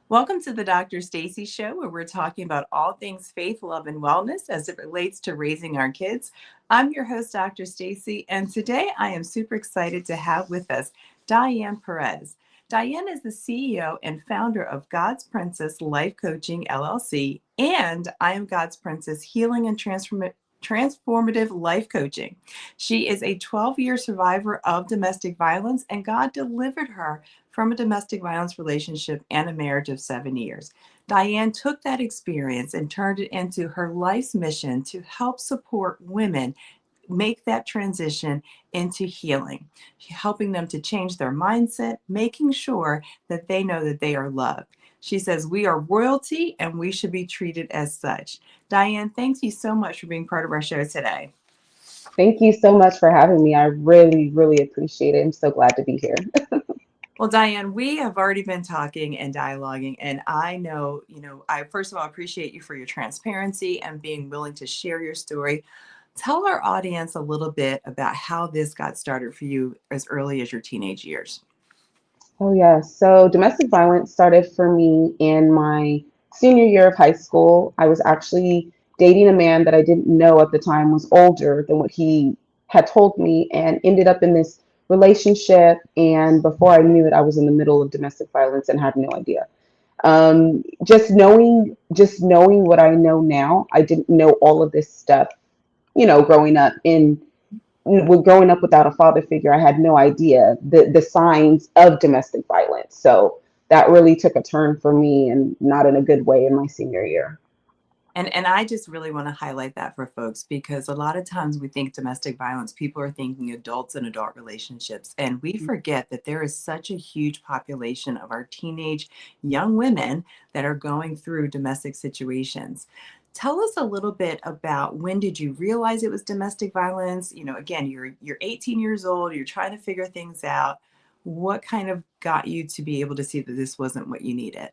Welcome to the Dr. Stacy Show, where we're talking about all things faith, love, and wellness as it relates to raising our kids. I'm your host, Dr. Stacy, and today I am super excited to have with us Diane Perez. Diane is the CEO and founder of God's Princess Life Coaching LLC and I Am God's Princess Healing and Transformative Life Coaching. She is a 12-year survivor of domestic violence, and God delivered her from a domestic violence relationship and a marriage of 7 years. Diane took that experience and turned it into her life's mission to help support women make that transition into healing, helping them to change their mindset, making sure that they know that they are loved. She says, we are royalty and we should be treated as such. Diane, thank you so much for being part of our show today. Thank you so much for having me. I really, really appreciate it. I'm so glad to be here. Well, Diane, we have already been talking and dialoguing, and I know, I first of all appreciate you for your transparency and being willing to share your story. Tell our audience a little bit about how this got started for you as early as your teenage years. Oh, yeah. So domestic violence started for me in my senior year of high school. I was actually dating a man that I didn't know at the time was older than what he had told me, and ended up in this relationship. And before I knew it, I was in the middle of domestic violence and had no idea. Just knowing what I know now, I didn't know all of this stuff, growing up without a father figure. I had no idea the signs of domestic violence. So that really took a turn for me, and not in a good way, in my senior year. And I just really want to highlight that for folks, because a lot of times we think domestic violence, people are thinking adults and adult relationships. And we forget that there is such a huge population of our teenage young women that are going through domestic situations. Tell us a little bit about, when did you realize it was domestic violence? Again, you're 18 years old, you're trying to figure things out. What kind of got you to be able to see that this wasn't what you needed?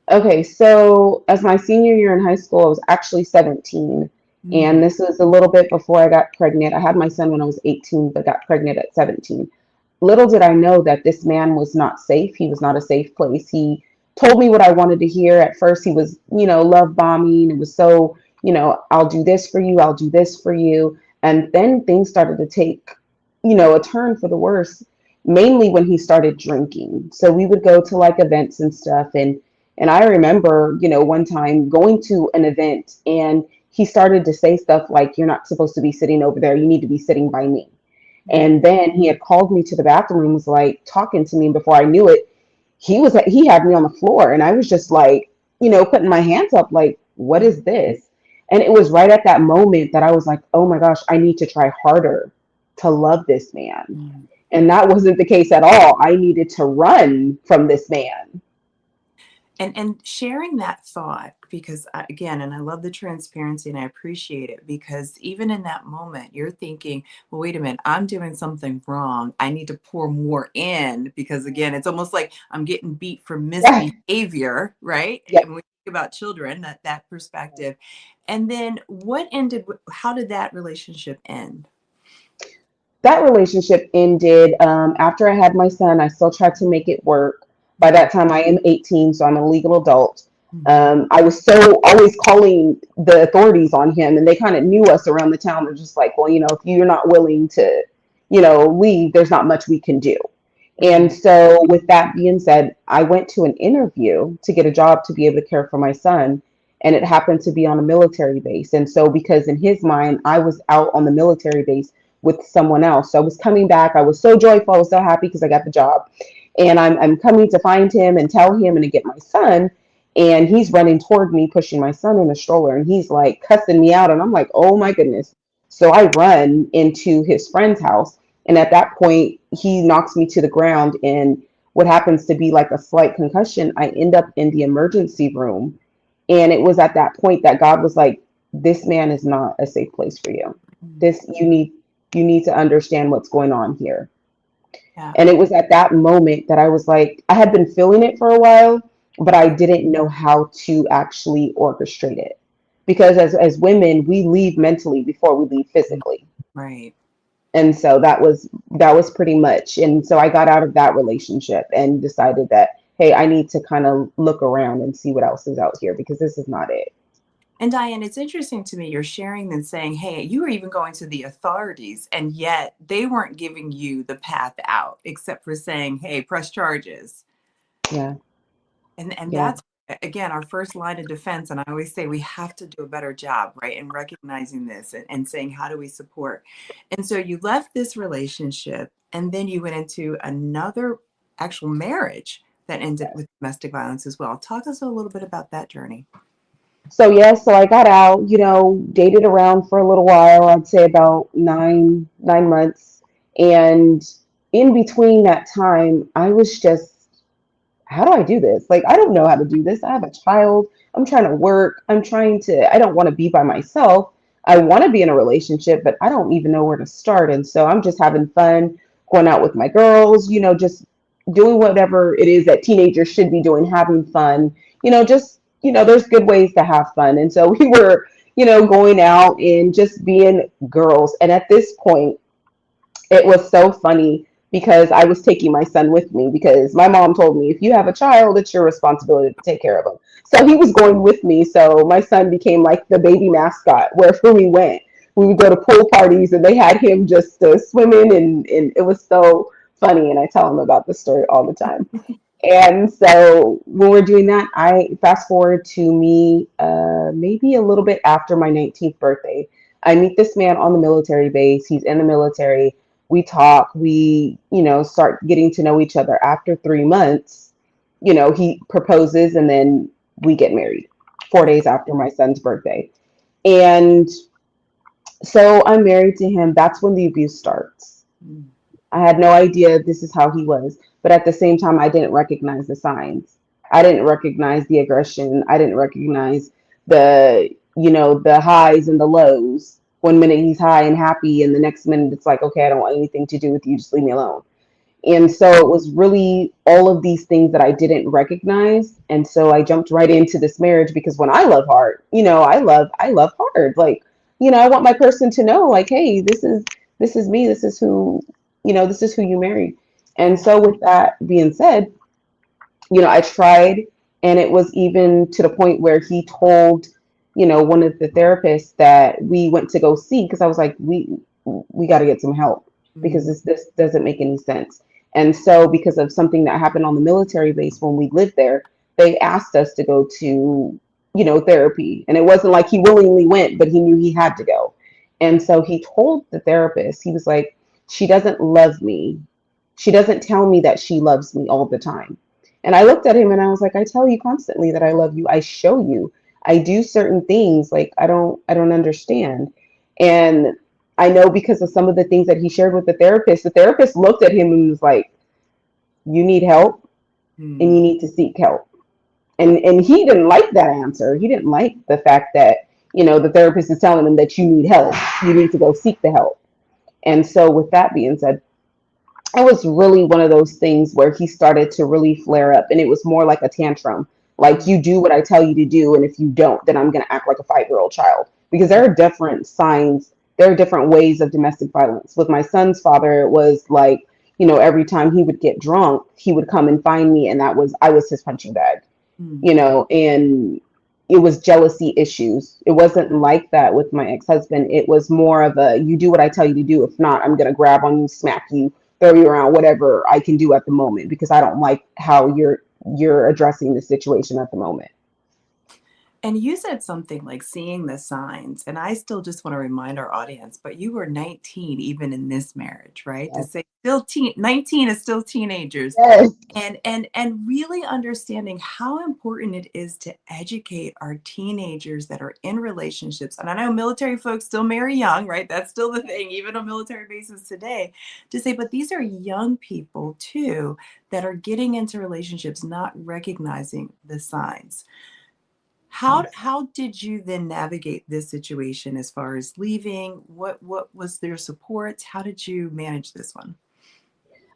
Okay, so as my senior year in high school, I was actually 17. Mm. And this was a little bit before I got pregnant. I had my son when I was 18, but got pregnant at 17. Little did I know that this man was not safe. He was not a safe place. He told me what I wanted to hear. At first, he was, love bombing. It was so, I'll do this for you. I'll do this for you. And then things started to take, a turn for the worse, mainly when he started drinking. So we would go to like events and stuff. And I remember, one time going to an event, and he started to say stuff like, "You're not supposed to be sitting over there. You need to be sitting by me." And then he had called me to the bathroom and was like talking to me. And before I knew it, he had me on the floor, and I was just like, putting my hands up like, what is this? And it was right at that moment that I was like, oh my gosh, I need to try harder to love this man. Mm. And that wasn't the case at all. I needed to run from this man. And sharing that thought, because again, and I love the transparency and I appreciate it, because even in that moment you're thinking, well, wait a minute, I'm doing something wrong, I need to pour more in, because again, it's almost like I'm getting beat for misbehavior, right? Yep. And we think about children, that perspective. And then how did that relationship end? That relationship ended after I had my son. I still tried to make it work. By that time, I am 18, so I'm a legal adult. I was so always calling the authorities on him, and they kind of knew us around the town. They're just like, well, if you're not willing to, leave, there's not much we can do. And so, with that being said, I went to an interview to get a job to be able to care for my son, and it happened to be on a military base. And so, because in his mind, I was out on the military base with someone else, so I was coming back. I was so joyful, I was so happy because I got the job, and I'm coming to find him and tell him and to get my son, and he's running toward me, pushing my son in a stroller, and he's like cussing me out, and I'm like, oh my goodness. So I run into his friend's house, and at that point, he knocks me to the ground. And what happens to be like a slight concussion, I end up in the emergency room. And it was at that point that God was like, this man is not a safe place for you. This, you need to understand what's going on here. Yeah. And it was at that moment that I was like, I had been feeling it for a while, but I didn't know how to actually orchestrate it. Because as women, we leave mentally before we leave physically. Right. And so that was pretty much. And so I got out of that relationship and decided that hey, I need to kind of look around and see what else is out here because this is not it. And Diane, it's interesting to me you're sharing and saying, hey, you were even going to the authorities, and yet they weren't giving you the path out, except for saying, hey, press charges. Yeah. And Yeah. that's, again, our first line of defense. And I always say we have to do a better job, right, in recognizing this and saying, how do we support? And so you left this relationship, and then you went into another actual marriage that ended with domestic violence as well. Talk us a little bit about that journey. So yeah, so I got out, dated around for a little while. I'd say about 9 months, and in between that time, I was just, how do I do this? Like, I don't know how to do this. I have a child. I'm trying to work. I don't want to be by myself. I want to be in a relationship, but I don't even know where to start. And so I'm just having fun, going out with my girls, just doing whatever it is that teenagers should be doing, having fun, just, there's good ways to have fun. And so we were, going out and just being girls. And at this point, it was so funny because I was taking my son with me because my mom told me if you have a child, it's your responsibility to take care of him. So he was going with me. So my son became like the baby mascot wherever we went. We would go to pool parties and they had him just swimming, and it was so funny. And I tell him about the story all the time. And so when we're doing that, I fast forward to me maybe a little bit after my 19th birthday. I meet this man on the military base. He's in the military. We talk, we, start getting to know each other. After 3 months, he proposes and then we get married 4 days after my son's birthday. And so I'm married to him. That's when the abuse starts. I had no idea this is how he was. But at the same time, I didn't recognize the signs. I didn't recognize the aggression. I didn't recognize the highs and the lows. One minute he's high and happy, and the next minute it's like, okay, I don't want anything to do with you. Just leave me alone. And so it was really all of these things that I didn't recognize. And so I jumped right into this marriage because when I love hard, I love hard. Like, I want my person to know, like, hey, this is me. This is who you married. And so with that being said, I tried, and it was even to the point where he told, one of the therapists that we went to go see, because I was like, we got to get some help because this doesn't make any sense. And so because of something that happened on the military base when we lived there, they asked us to go to, therapy. And it wasn't like he willingly went, but he knew he had to go. And so he told the therapist, he was like, she doesn't love me. She doesn't tell me that she loves me all the time. And I looked at him and I was like, I tell you constantly that I love you. I show you. I do certain things. Like, I don't understand. And I know because of some of the things that he shared with the therapist looked at him and was like, you need help and you need to seek help. And he didn't like that answer. He didn't like the fact that, the therapist is telling him that you need help. You need to go seek the help. And so with that being said, it was really one of those things where he started to really flare up, and it was more like a tantrum. Like, you do what I tell you to do, and if you don't, then I'm going to act like a 5-year-old child. Because there are different signs, there are different ways of domestic violence. With my son's father, it was like, every time he would get drunk, he would come and find me, and I was his punching bag, and it was jealousy issues. It wasn't like that with my ex-husband. It was more of a, you do what I tell you to do. If not, I'm going to grab on you, smack you, throw you around, whatever I can do at the moment, because I don't like how you're addressing the situation at the moment. And you said something like seeing the signs, and I still just want to remind our audience, but you were 19 even in this marriage, right? Yes. To say 19 is still teenagers. Yes. And really understanding how important it is to educate our teenagers that are in relationships. And I know military folks still marry young, right? That's still the thing, even on military bases today, to say, but these are young people too that are getting into relationships, not recognizing the signs. How did you then navigate this situation as far as leaving? What was their support? How did you manage this one?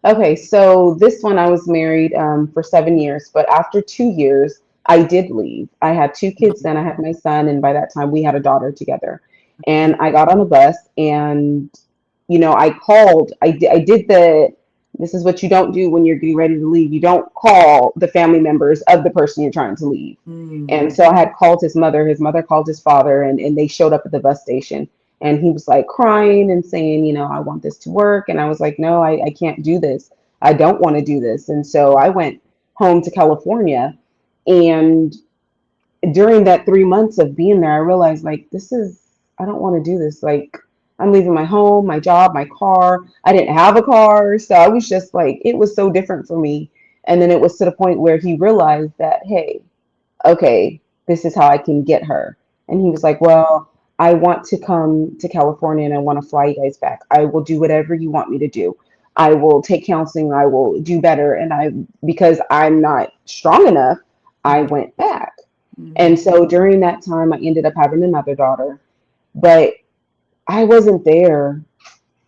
Okay, so this one I was married for 7 years, but after 2 years, I did leave. I had two kids then. I had my son, and by that time, we had a daughter together. And I got on a bus, and I called. I did the This is what you don't do when you're getting ready to leave. You don't call the family members of the person you're trying to leave. And Mm. so I had called his mother called his father, and they showed up at the bus station. And he was like crying and saying, I want this to work. And I was like, no, I can't do this. I don't want to do this. And so I went home to California. And during that 3 months of being there, I realized like I don't want to do this. Like I'm leaving my home, my job, my car. I didn't have a car, so I was just like it was so different for me. And then it was to the point where he realized that, hey, okay, this is how I can get her. And he was like, well, I want to come to California and I want to fly you guys back. I will do whatever you want me to do. I will take counseling. I will do better. Because I'm not strong enough, I went back. Mm. And so during that time, I ended up having another daughter, but I wasn't there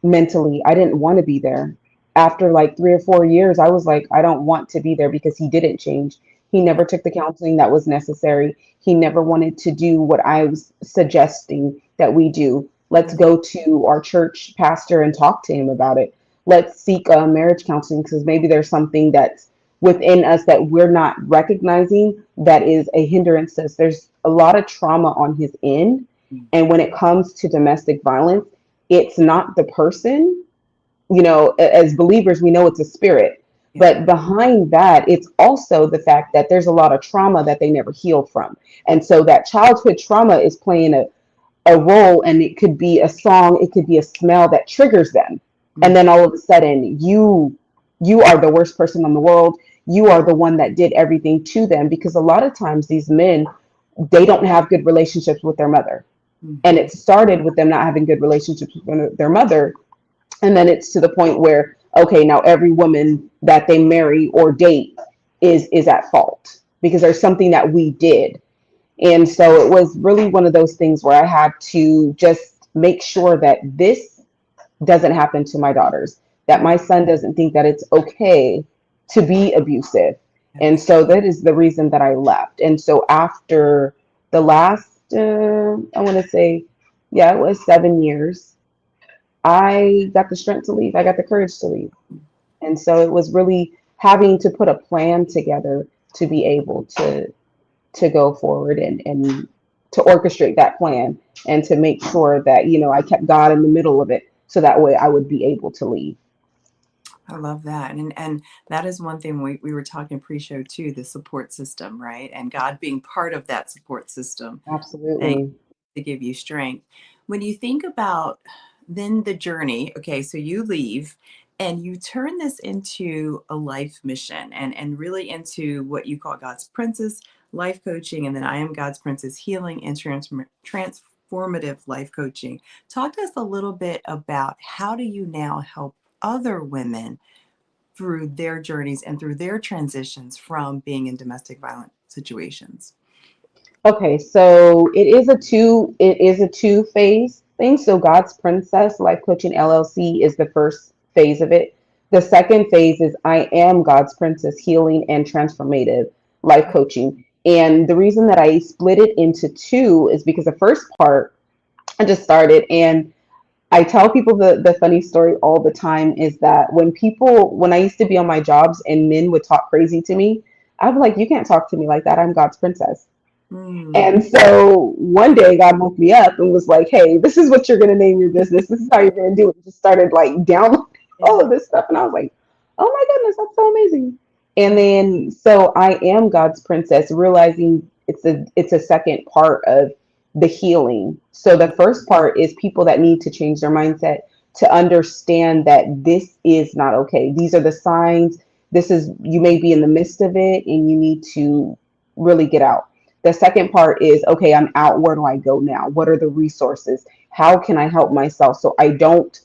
mentally. I didn't want to be there. After like 3 or 4 years, I was like, I don't want to be there because he didn't change. He never took the counseling that was necessary. He never wanted to do what I was suggesting that we do. Let's go to our church pastor and talk to him about it. Let's seek marriage counseling because maybe there's something that's within us that we're not recognizing that is a hindrance to us. There's a lot of trauma on his end. And when it comes to domestic violence, it's not the person. As believers, we know it's a spirit. Yeah. But behind that, it's also the fact that there's a lot of trauma that they never healed from. And so that childhood trauma is playing a role, and it could be a song, it could be a smell that triggers them. And then all of a sudden, you are the worst person in the world. You are the one that did everything to them, because a lot of times these men, they don't have good relationships with their mother. And it started with them not having good relationships with their mother. And then it's to the point where, okay, now every woman that they marry or date is at fault because there's something that we did. And so it was really one of those things where I had to just make sure that this doesn't happen to my daughters, that my son doesn't think that it's okay to be abusive. And so that is the reason that I left. And so after the last, I want to say, yeah, it was 7 years, I got the strength to leave. I got the courage to leave. And so it was really having to put a plan together to be able to go forward and to orchestrate that plan and to make sure that, I kept God in the middle of it. So that way I would be able to leave. I love that. And that is one thing we were talking pre-show too, the support system, right? And God being part of that support system. Thank Absolutely. to give you strength. When you think about then the journey, okay, so you leave and you turn this into a life mission and really into what you call God's Princess life coaching, and then I am God's Princess healing and transformative life coaching. Talk to us a little bit about how do you now help other women through their journeys and through their transitions from being in domestic violence situations. Okay, so it is a two phase thing. So God's Princess Life Coaching LLC is the first phase of it. The second phase is I am God's Princess Healing and Transformative Life Coaching. And the reason that I split it into two is because the first part I just started, and I tell people the funny story all the time is that when I used to be on my jobs and men would talk crazy to me, I'd be like, you can't talk to me like that. I'm God's princess. Mm. And so one day God woke me up and was like, hey, this is what you're going to name your business. This is how you're going to do it. Just started like downloading all of this stuff. And I was like, oh my goodness, that's so amazing. And then, so I am God's princess, realizing it's a second part of the healing. So the first part is people that need to change their mindset to understand that this is not okay. These are the signs. You may be in the midst of it and you need to really get out. The second part is, okay, I'm out. Where do I go now? What are the resources? How can I help myself so I don't,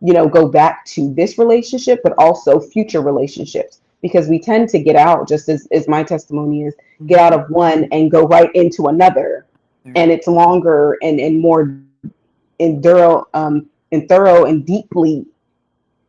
go back to this relationship, but also future relationships? Because we tend to get out, just as my testimony is, get out of one and go right into another. And it's longer and more thorough and deeply.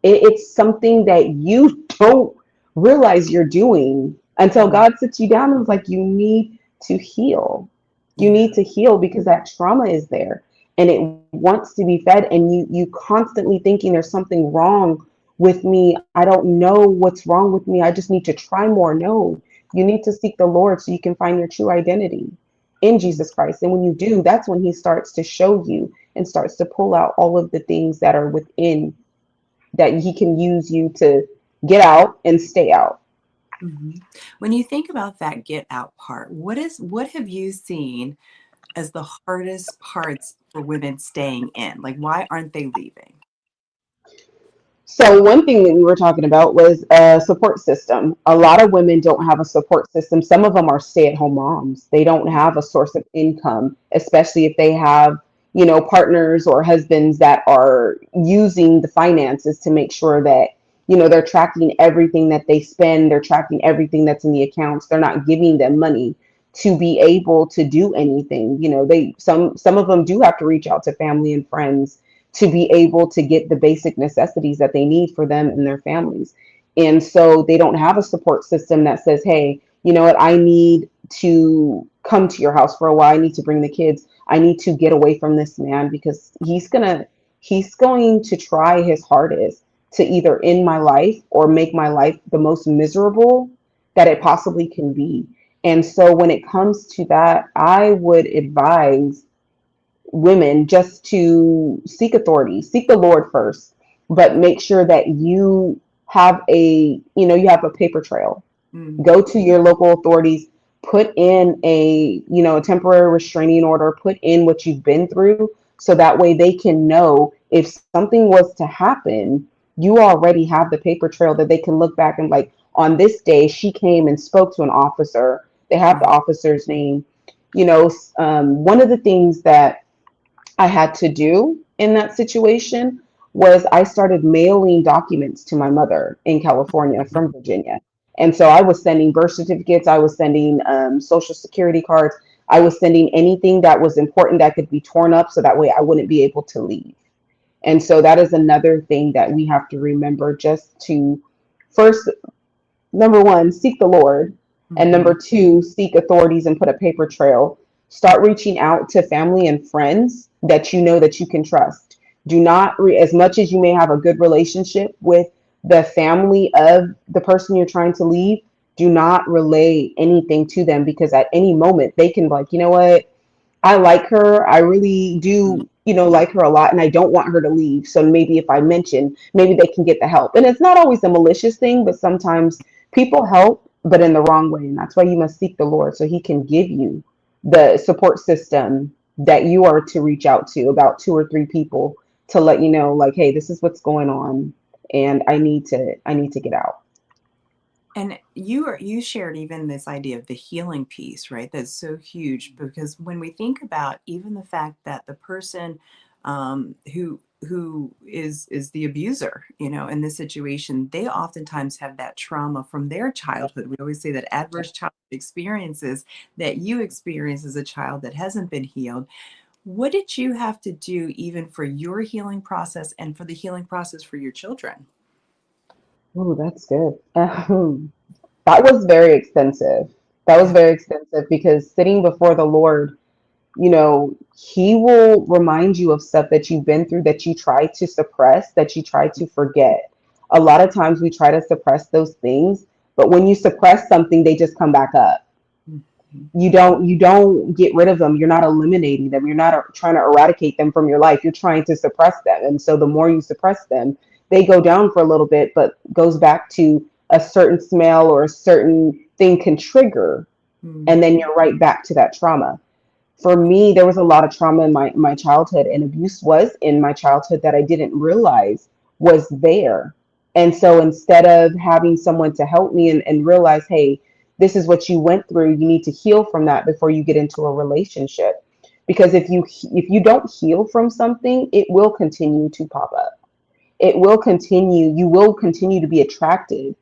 It's something that you don't realize you're doing until God sits you down and was like, you need to heal. You need to heal because that trauma is there and it wants to be fed, and you constantly thinking there's something wrong with me. I don't know what's wrong with me. I just need to try more. No, you need to seek the Lord so you can find your true identity in Jesus Christ. And when you do, that's when he starts to show you and starts to pull out all of the things that are within that he can use you to get out and stay out. Mhm. When you think about that get out part, what have you seen as the hardest parts for women staying in? Like, why aren't they leaving? So one thing that we were talking about was a support system. A lot of women don't have a support system. Some of them are stay-at-home moms. They don't have a source of income, especially if they have, partners or husbands that are using the finances to make sure that, they're tracking everything that they spend, they're tracking everything that's in the accounts. They're not giving them money to be able to do anything. Some of them do have to reach out to family and friends to be able to get the basic necessities that they need for them and their families. And so they don't have a support system that says, hey, you know what, I need to come to your house for a while. I need to bring the kids. I need to get away from this man because he's going to try his hardest to either end my life or make my life the most miserable that it possibly can be. And so when it comes to that, I would advise women just to seek authority, seek the Lord first, but make sure that you have a paper trail. Mm. Go to your local authorities, put in a temporary restraining order, put in what you've been through so that way they can know if something was to happen, you already have the paper trail that they can look back and like on this day she came and spoke to an officer. They have the Right. officer's name. One of the things that I had to do in that situation was I started mailing documents to my mother in California from Virginia. And so I was sending birth certificates, I was sending social security cards, I was sending anything that was important that could be torn up so that way I wouldn't be able to leave. And so that is another thing that we have to remember just to first, number one, seek the Lord. And Mhm. number two, seek authorities and put a paper trail. Start reaching out to family and friends that you know that you can trust. Do not, as much as you may have a good relationship with the family of the person you're trying to leave, do not relay anything to them because at any moment they can be like, you know what, I like her. I really do, like her a lot, and I don't want her to leave. So maybe if I mention, maybe they can get the help. And it's not always a malicious thing, but sometimes people help, but in the wrong way. And that's why you must seek the Lord so he can give you the support system that you are to reach out to, about two or three people to let you know, like, hey, this is what's going on, and I need to get out. And you shared even this idea of the healing piece, right? That's so huge because when we think about even the fact that the person who is the abuser, in this situation, they oftentimes have that trauma from their childhood. We always say that adverse childhood experiences that you experience as a child that hasn't been healed. What did you have to do even for your healing process and for the healing process for your children? Oh, that's good. That was very extensive. That was Yeah. very extensive because sitting before the Lord, he will remind you of stuff that you've been through that you try to suppress, that you try to forget. A lot of times we try to suppress those things, but when you suppress something, they just come back up. Mhm. You don't get rid of them. You're not eliminating them. You're not trying to eradicate them from your life. You're trying to suppress them. And so the more you suppress them, they go down for a little bit, but goes back to a certain smell or a certain thing can trigger, Mm. and then you're right back to that trauma. For me, there was a lot of trauma in my childhood, and abuse was in my childhood that I didn't realize was there. And so instead of having someone to help me and realize, hey, this is what you went through, you need to heal from that before you get into a relationship. Because if you don't heal from something, it will continue to pop up. It will continue, you will continue to be attracted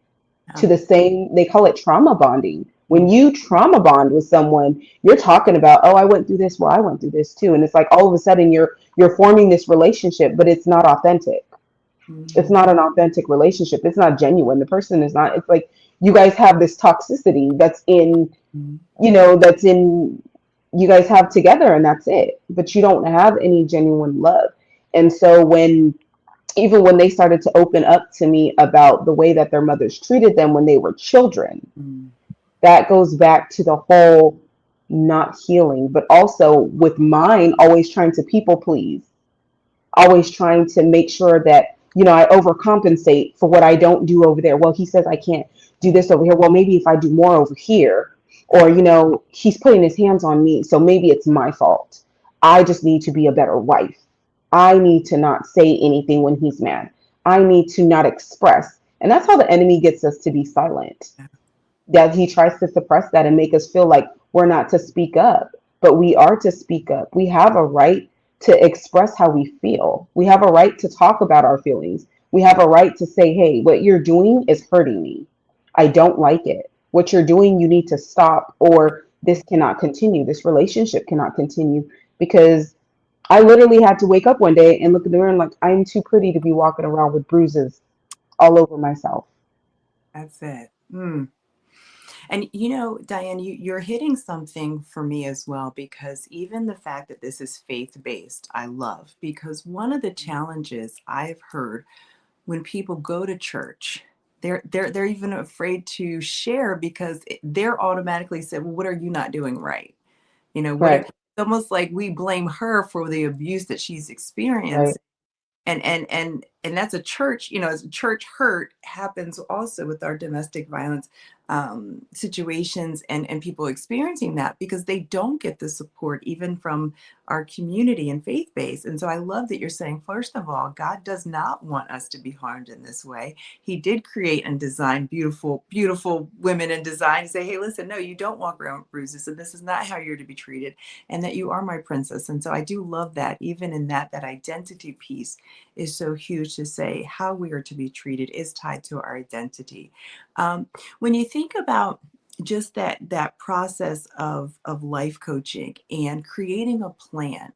to Yeah. the same, they call it trauma bonding. When Mm. you trauma bond with someone, you're talking about, oh, I went through this, well, I went through this too. And it's like all of a sudden you're forming this relationship, but it's not authentic. It's Mhm. not an authentic relationship. It's not genuine. The person is not, it's like you guys have this toxicity Mhm. that's in you guys have together, and that's it. But you don't have any genuine love. And so when even when they started to open up to me about the way that their mothers treated them when they were children, Mm. that goes back to the whole not healing, but also with mine always trying to people please, always trying to make sure that, I overcompensate for what I don't do over there. Well, he says I can't do this over here. Well, maybe if I do more over here, or, he's putting his hands on me, so maybe it's my fault. I just need to be a better wife. I need to not say anything when he's mad. I need to not express. And that's how the enemy gets us to be silent. That he tries to suppress that and make us feel like we're not to speak up, but we are to speak up. We have a right to express how we feel. We have a right to talk about our feelings. We have a right to say, hey, what you're doing is hurting me. I don't like it. What you're doing, you need to stop, or this cannot continue. This relationship cannot continue, because I literally had to wake up one day and look in the mirror and like, I'm too pretty to be walking around with bruises all over myself. That's it. Mm. And Diane, you're hitting something for me as well, because even the fact that this is faith-based, I love, because one of the challenges I've heard when people go to church, they're even afraid to share because they're automatically said, well, what are you not doing right? What if Right, it's almost like we blame her for the abuse that she's right, experienced, and that's a church, as a church hurt happens also with our domestic violence situations, and people experiencing that because they don't get the support even from our community and faith base. And so I love that you're saying, first of all, God does not want us to be harmed in this way. He did create and design beautiful, beautiful women and design to say, hey, listen, no, you don't walk around with bruises, and this is not how you're to be treated, and that you are my princess. And so I do love that, even in that identity piece is so huge, to say how we are to be treated is tied to our identity. When you think about just that process of life coaching and creating a plan,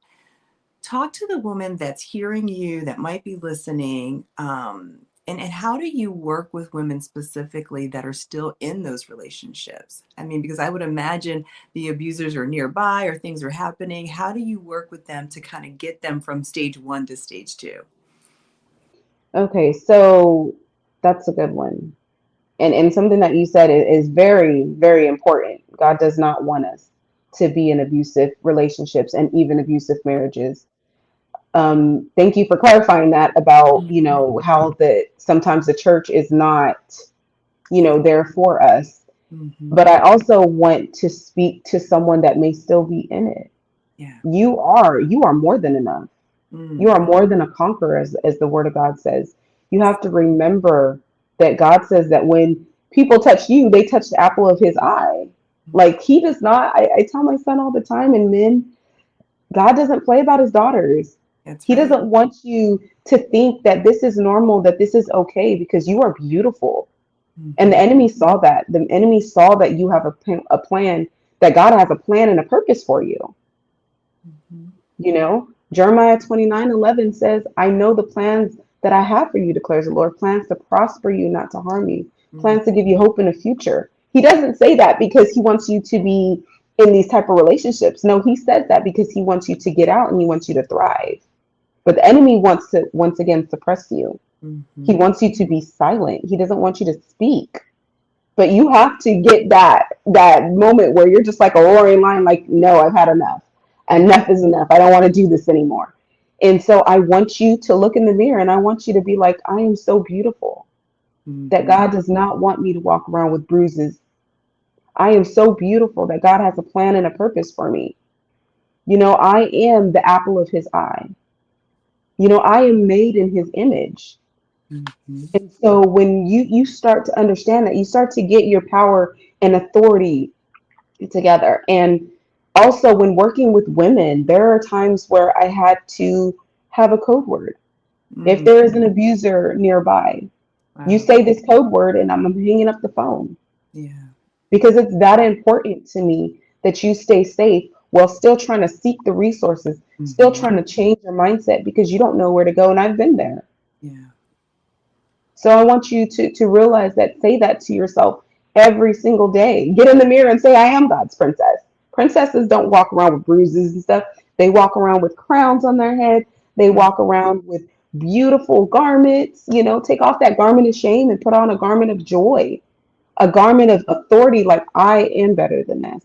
talk to the woman that's hearing you, that might be listening, and how do you work with women specifically that are still in those relationships? I mean, because I would imagine the abusers are nearby or things are happening. How do you work with them to kind of get them from stage one to stage two? okay, so that's a good one. And something that you said is very, very important. God does not want us to be in abusive relationships and even abusive marriages. Thank you for clarifying that about, Mhm. how the sometimes the church is not, there for us. Mhm. But I also want to speak to someone that may still be in it. Yeah. You are more than enough. You Mm. are more than a conqueror, as the word of God says. You have to remember that God says that when people touch you, they touch the apple of his eye. Like he does not, I tell my son all the time, and men, God doesn't play about his daughters. That's He right. doesn't want you to think that this is normal, that this is okay, because you are beautiful. And the Mhm. enemy saw that. The enemy saw that you have a plan, that God has a plan and a purpose for you. Mhm. Jeremiah 29:11 says, I know the plans that I have for you, declares the Lord, plans to prosper you, not to harm you, Mm. plans to give you hope in the future. He doesn't say that because he wants you to be in these type of relationships. No, he says that because he wants you to get out and he wants you to thrive. But the enemy wants to once again suppress you. He Mhm. wants you to be silent. He doesn't want you to speak. But you have to get that moment where you're just like a roaring lion, like, no, I've had enough. Mm. Enough is enough. I don't want to do this anymore. And so I want you to look in the mirror and I want you to be like, I am so beautiful that Mhm. God does not want me to walk around with bruises. I am so beautiful that God has a plan and a purpose for me. I am the apple of his eye. I am made in his image. Mhm. And so when you start to understand that, you start to get your power and authority together. And also, when working with women, there are times where I had to have a code word. If Mm. there is an abuser nearby, you Wow. say this code word, and I'm hanging up the phone, Yeah. because it's that important to me that you stay safe while still trying to seek the resources, still Mhm. trying to change your mindset because you don't know where to go. And I've been there. Yeah. So I want you to realize that, say that to yourself every single day. Get in the mirror and say, I am God's princess. Princesses don't walk around with bruises and stuff. They walk around with crowns on their head. They Mm. walk around with beautiful garments, take off that garment of shame and put on a garment of joy, a garment of authority, like I am better than this.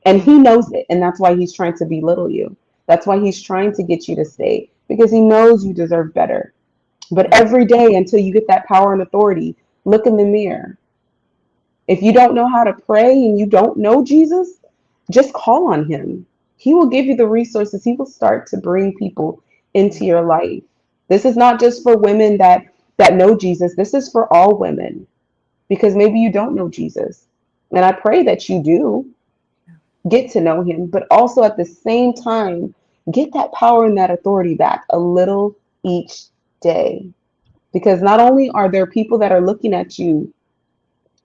And he knows it. And that's why he's trying to belittle you. That's why he's trying to get you to stay, because he knows you deserve better. But every day until you get that power and authority, look in the mirror. If you don't know how to pray and you don't know Jesus, just call on him. He will give you the resources. He will start to bring people into your life. This is not just for women that know Jesus. This is for all women, because maybe you don't know Jesus. And I pray that you do get to know him, but also at the same time, get that power and that authority back a little each day. Because not only are there people that are looking at you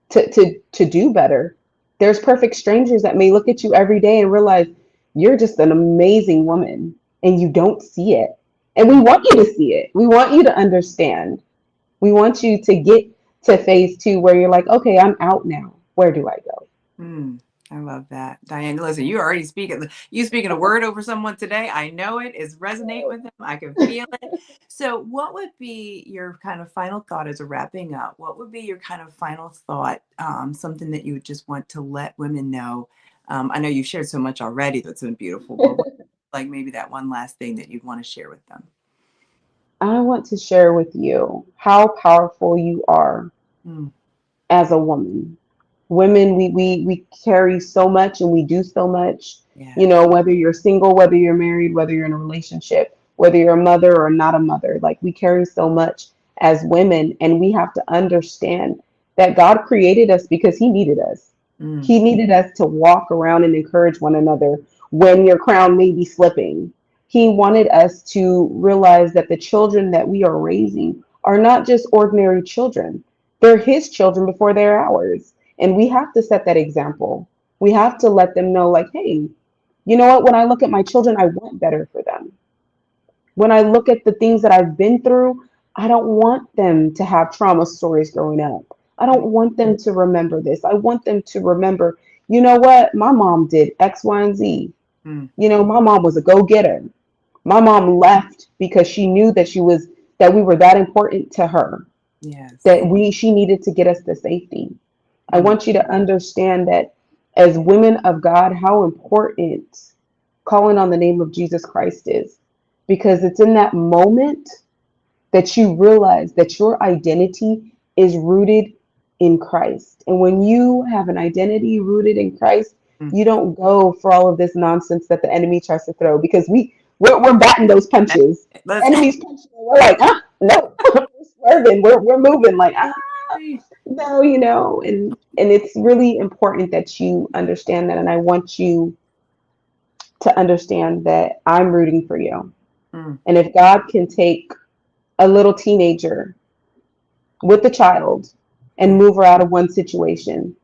to do better, there's perfect strangers that may look at you every day and realize you're just an amazing woman and you don't see it. And we want you to see it. We want you to understand. We want you to get to phase 2 where you're like, okay, I'm out now. Where do I go? I love that. Diane, listen, you speaking a word over someone today. I know it is resonate with them. I can feel it. So what would be your kind of final thought as a wrapping up? What would be your kind of final thought? Something that you would just want to let women know? I know you've shared so much already. That's been beautiful. But like maybe that one last thing that you'd want to share with them. I want to share with you how powerful you are as a woman. Women, we carry so much and we do so much. Yeah. Whether you're single, whether you're married, whether you're in a relationship, whether you're a mother or not a mother, like we carry so much as women, and we have to understand that God created us because he needed us. He needed us to walk around and encourage one another when your crown may be slipping. He wanted us to realize that the children that we are raising are not just ordinary children. They're his children before they're ours. And we have to set that example. We have to let them know, like, hey, you know what? When I look at my children, I want better for them. When I look at the things that I've been through, I don't want them to have trauma stories growing up. I don't want them to remember this. I want them to remember, you know what? My mom did X, Y, and Z. My mom was a go-getter. My mom left because she knew that we were that important to her. Yes. That she needed to get us to safety. I want you to understand that as women of God, how important calling on the name of Jesus Christ is, because it's in that moment that you realize that your identity is rooted in Christ. And when you have an identity rooted in Christ, you don't go for all of this nonsense that the enemy tries to throw, because we're batting those punches. Enemies punching, we're like, no, we're swerving, we're moving like, no, and it's really important that you understand that. And I want you to understand that I'm rooting for you. And if God can take a little teenager with a child and move her out of one situation,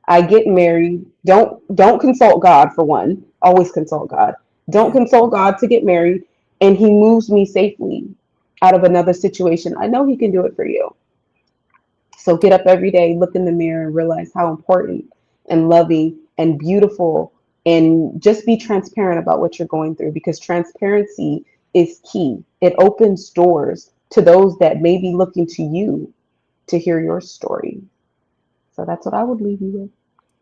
I get married. Don't consult God, for one. Always consult God. Don't consult God to get married, and he moves me safely out of another situation. I know he can do it for you. So get up every day, look in the mirror, and realize how important and loving and beautiful, and just be transparent about what you're going through, because transparency is key. It opens doors to those that may be looking to you to hear your story. So that's what I would leave you with.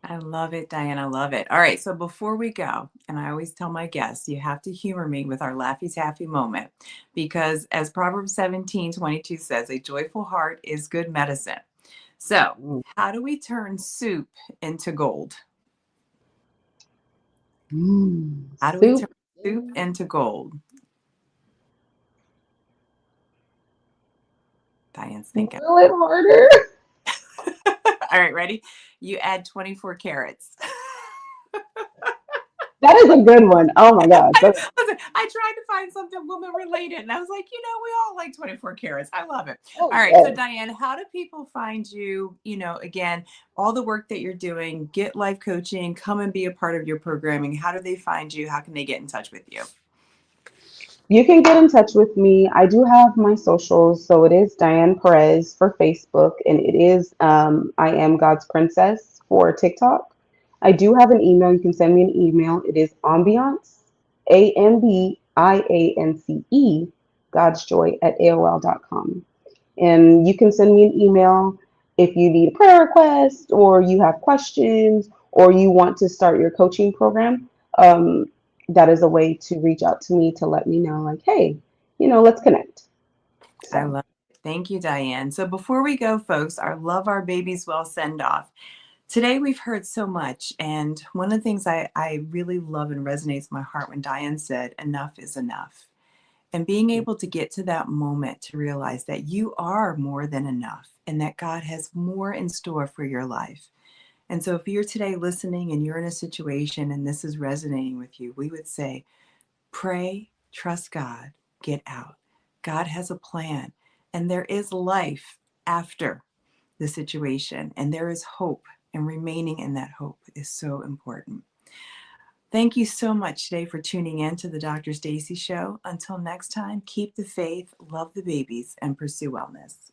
I love it, Diane. I love it. All right. So before we go, and I always tell my guests, you have to humor me with our Laffy Taffy moment, because as Proverbs 17:22 says, a joyful heart is good medicine. So how do we turn soup into gold? How do we turn soup into gold? Diane's thinking. A little harder. All right, ready? You add 24 carats. That is a good one. Oh my gosh. Listen, I tried to find something woman related, and I was like, we all like 24 carats. I love it. All right. So Diane, how do people find you? Again, all the work that you're doing, get life coaching, come and be a part of your programming. How do they find you? How can they get in touch with you? You can get in touch with me. I do have my socials. So it is Diane Perez for Facebook, and it is I Am God's Princess for TikTok. I do have an email. You can send me an email. It is ambiance, AMBIANCE godsjoy@aol.com. And you can send me an email if you need a prayer request or you have questions or you want to start your coaching program. That is a way to reach out to me to let me know, like, hey, let's connect. I So, love it. Thank you, Diane. So before we go, folks, our Love Our Babies Well send off. Today we've heard so much, and one of the things I really love and resonates in my heart when Diane said, enough is enough. And being able to get to that moment to realize that you are more than enough and that God has more in store for your life. And so if you're today listening and you're in a situation and this is resonating with you, we would say, pray, trust God, get out. God has a plan, and there is life after the situation, and there is hope, and remaining in that hope is so important. Thank you so much today for tuning in to the Dr. Stacy Show. Until next time, keep the faith, love the babies, and pursue wellness.